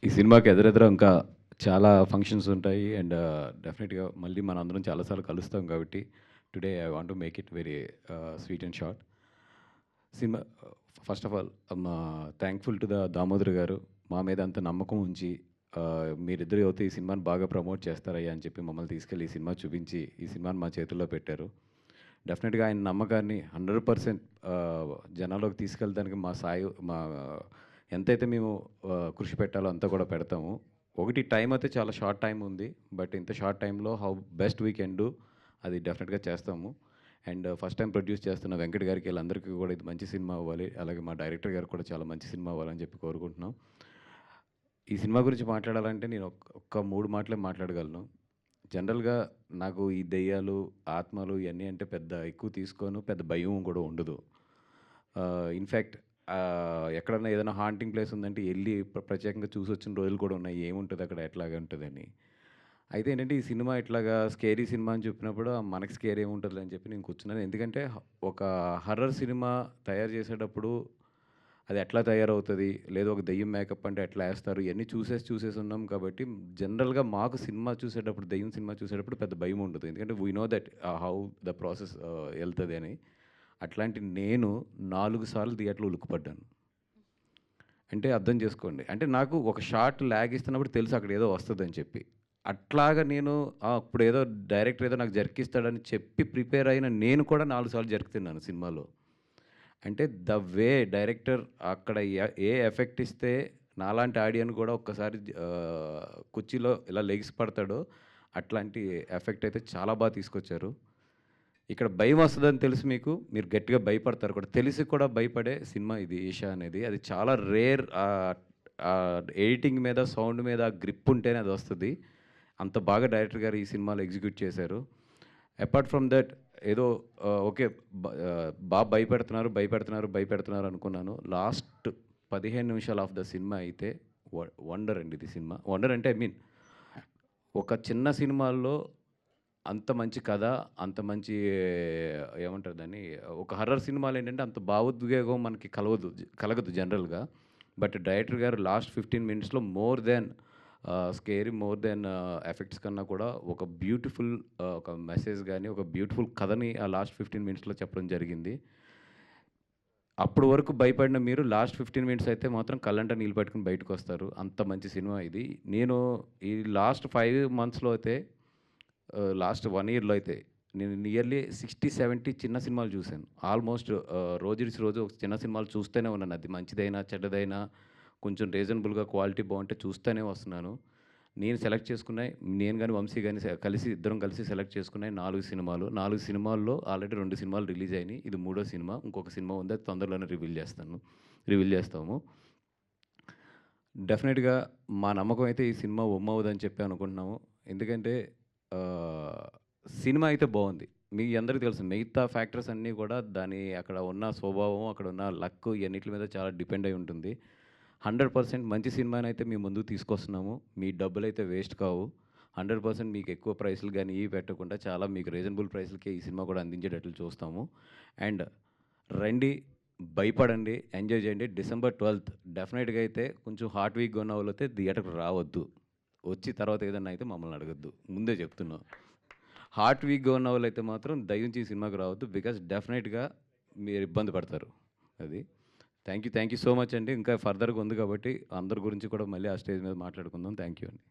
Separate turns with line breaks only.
ఈ సినిమాకి ఎదురెదురు ఇంకా చాలా ఫంక్షన్స్ ఉంటాయి. అండ్ డెఫినెట్‌గా మళ్ళీ మనందరం చాలా సార్లు కలుస్తాం కాబట్టి today I want to make it very sweet and short. Cinema first of all thankful to the Damodar గారు మా మీద అంత నమ్మకం ఉంచి మీరిద్దరు అయితే ఈ సినిమాని బాగా ప్రమోట్ చేస్తారయ్యా అని చెప్పి మమ్మల్ని తీసుకెళ్ళి ఈ సినిమా చూపించి ఈ సినిమాని మా చేతుల్లో పెట్టారు. డెఫినెట్‌గా ఆయన నమ్మకాన్ని 100% జనాల్లోకి తీసుకెళ్ళడానికి మా ఎంతైతే మేము కృషి పెట్టాలో అంతా కూడా పెడతాము. ఒకటి టైం అయితే చాలా షార్ట్ టైం ఉంది. బట్ ఇంత షార్ట్ టైంలో how best we can do అది డెఫినెట్‌గా చేస్తాము. అండ్ ఫస్ట్ టైం ప్రొడ్యూస్ చేస్తున్న వెంకట్ గారికి వీళ్ళందరికీ కూడా ఇది మంచి సినిమా అవ్వాలి. అలాగే మా డైరెక్టర్ గారికి కూడా చాలా మంచి సినిమా అవ్వాలని చెప్పి కోరుకుంటున్నాం. ఈ సినిమా గురించి మాట్లాడాలంటే నేను ఒక్క 3 మాటలే మాట్లాడగలను. జనరల్‌గా నాకు ఈ దెయ్యాలు, ఆత్మలు ఇయన్నీ అంటే పెద్ద ఎక్కువ తీసుకోను. పెద్ద భయం కూడా ఉండదు. ఇన్‌ఫాక్ట్ ఎక్కడన్నా ఏదైనా హాంటింగ్ ప్లేస్ ఉందంటే ఎళ్లి ప్రత్యేకంగా చూసొచ్చిన రోజులు కూడా ఉన్నాయి. ఏముంటదక్కడ? ఎట్లాగా ఉంటదని. అయితే ఏంటంటే ఈ సినిమా ఇట్లాగా స్కేరీ సినిమా అని చెప్పినప్పుడు మనకి స్కేర్ ఏముంటదిలే అని చెప్పి నేను కూర్చున్నాను. ఎందుకంటే ఒక హర్రర్ సినిమా తయారు చేసేటప్పుడు అది ఎట్లా తయారవుతది? లేదా ఒక దెయ్యం మేకప్ అంటే ఎట్లా ఏస్తారు? ఇయన్నీ చూసేసి ఉన్నాం కాబట్టి జనరల్‌గా మాకు సినిమా చూసేటప్పుడు దెయ్యం సినిమా చూసేటప్పుడు పెద్ద భయం ఉండదు. ఎందుకంటే we know that how the process ఎళ్తది అని. అట్లాంటి నేను 4 సార్లు థియేటర్‌లో ఉలిక్కిపడ్డాను. అంటే అర్థం చేసుకోండి. అంటే నాకు ఒక షాట్ లాగ్ ఇస్తున్నప్పుడు తెలుసు అక్కడ ఏదో వస్తదని చెప్పి. అట్లాగా నేను ఇప్పుడేదో డైరెక్టర్ ఏదో నాకు జర్కిస్తాడని చెప్పి ప్రిపేర్ అయిన నేను కూడా 4 సార్లు జర్క్ తిన్నాను సినిమాలో. అంటే ద వే డైరెక్టర్ అక్కడ ఏ ఎఫెక్ట్ ఇస్తే నాలాంటి ఆడియన్ కూడా ఒక్కసారి కుర్చీలో ఇలా లెగిసి పడతాడో అట్లాంటి ఎఫెక్ట్ అయితే చాలా బాగా తీసుకొచ్చారు. ఇక్కడ భయం వస్తదని తెలుసు మీకు. మీరు గట్టిగా భయపడతారు కూడా. తెలిసి కూడా భయపడే సినిమా ఇది 'ఈషా' అనేది. అది చాలా రేర్ ఎడిటింగ్ మీద, సౌండ్ మీద గ్రిప్ ఉంటేనే అది వస్తది. అంత బాగా డైరెక్టర్ గారు ఈ సినిమాలో ఎగ్జిక్యూట్ చేశారు. అపార్ట్ ఫ్రమ్ దట్ ఏదో ఓకే. భయపెడుతున్నారు అనుకున్నాను. లాస్ట్ 15 నిమిషాలు ఆఫ్ ద సినిమా అయితే వండర్ అండి ఇది సినిమా. వండర్ అంటే ఐ మీన్ ఒక చిన్న సినిమాల్లో అంత మంచి కథ, అంత మంచి ఏమంటారు దాన్ని? ఒక హర్రర్ సినిమాలో ఏంటంటే అంత భావోద్వేగం మనకి కలగదు జనరల్‌గా. బట్ డైరెక్టర్ గారు లాస్ట్ 15 మినిట్స్‌లో more than scary, more than effects కన్నా కూడా ఒక బ్యూటిఫుల్ ఒక మెసేజ్ గాని, ఒక బ్యూటిఫుల్ కథని ఆ లాస్ట్ 15 మినిట్స్‌లో చెప్పడం జరిగింది. అప్పటి వరకు భయపడిన మీరు లాస్ట్ 15 మినిట్స్ అయితే మాత్రం కళ్ళంట నీళ్ళు పట్టుకొని బయటకొస్తారు. అంత మంచి సినిమా ఇది. నేను ఈ లాస్ట్ 5 మంత్స్‌లో అయితే లాస్ట్ 1 ఇయర్‌లో అయితే నేను నియర్లీ 60, 70 చిన్న సినిమాలు చూశాను. ఆల్మోస్ట్ రోజిడిసి రోజు ఒక చిన్న సినిమాలు చూస్తూనే ఉన్నాను. అది మంచిదైనా, చెడ్డదైనా కొంచెం రీజనబుల్‌గా క్వాలిటీ బావుంటే చూస్తూనే వస్తున్నాను. నేను సెలెక్ట్ చేసుకున్నయి నేను గాని, వంశీ గాని ఇద్దరం కలిసి సెలెక్ట్ చేసుకున్నయి 4 సినిమాలు. 4 సినిమాల్లో ఆల్రెడీ 2 సినిమాలు రిలీజ్ అయినాయి. ఇది మూడో సినిమా. ఇంకొక సినిమా ఉంది. అది తొందరలోనే రివీల్ చేస్తాము. డెఫినిట్‌గా మా నమ్మకం అయితే ఈ సినిమా ఒమ్మవ్వదని చెప్పి అనుకుంటున్నాము. ఎందుకంటే ఆహ్, సినిమా అయితే బావుంది. మీ అందరికి తెలుసు మిగతా ఫ్యాక్టర్స్ అన్నీ కూడా అక్కడ ఉన్న స్వభావం, అక్కడ ఉన్న లక్ ఇయన్నిట్లి మీద చాలా డిపెండ్ అయి ఉంటుంది. 100% మంచి సినిమానైతే మీ ముందుకు తీసుకొస్తున్నాము. మీ డబ్బులైతే వేస్ట్ కావు. 100% మీకు ఎక్కువ ప్రైస్‌లు గాని ఇవి పెట్టకుండా చాలా మీకు రీజనబుల్ ప్రైస్‌లకే ఈ సినిమా కూడా అందించేటట్లు చూస్తాము. అండ్ రండి, భయపడండి, ఎంజాయ్ చేయండి. డిసెంబర్ 12థ్ డెఫినెట్‌గా అయితే కొంచెం హార్ట్ వీక్‌గా ఉన్నవాళ్ళైతే థియేటర్‌కి రావద్దు. వచ్చి తర్వాత ఏదన్నా అయితే మమ్మల్ని అడగొద్దు. ముందే చెప్తున్నా. హార్ట్ వీక్‌గా ఉన్నవాళ్ళైతే మాత్రం దయించి ఈ సినిమాకి రావద్దు. బికాజ్ డెఫినెట్‌గా మీరు ఇబ్బంది పడతారు. అది. థ్యాంక్ యూ సో మచ్ అండి. ఇంకా ఫర్దర్‌గా ఉంది కాబట్టి అందరి గురించి కూడా మళ్ళీ ఆ స్టేజ్ మీద మాట్లాడుకుందాం. థ్యాంక్ యూ అండి.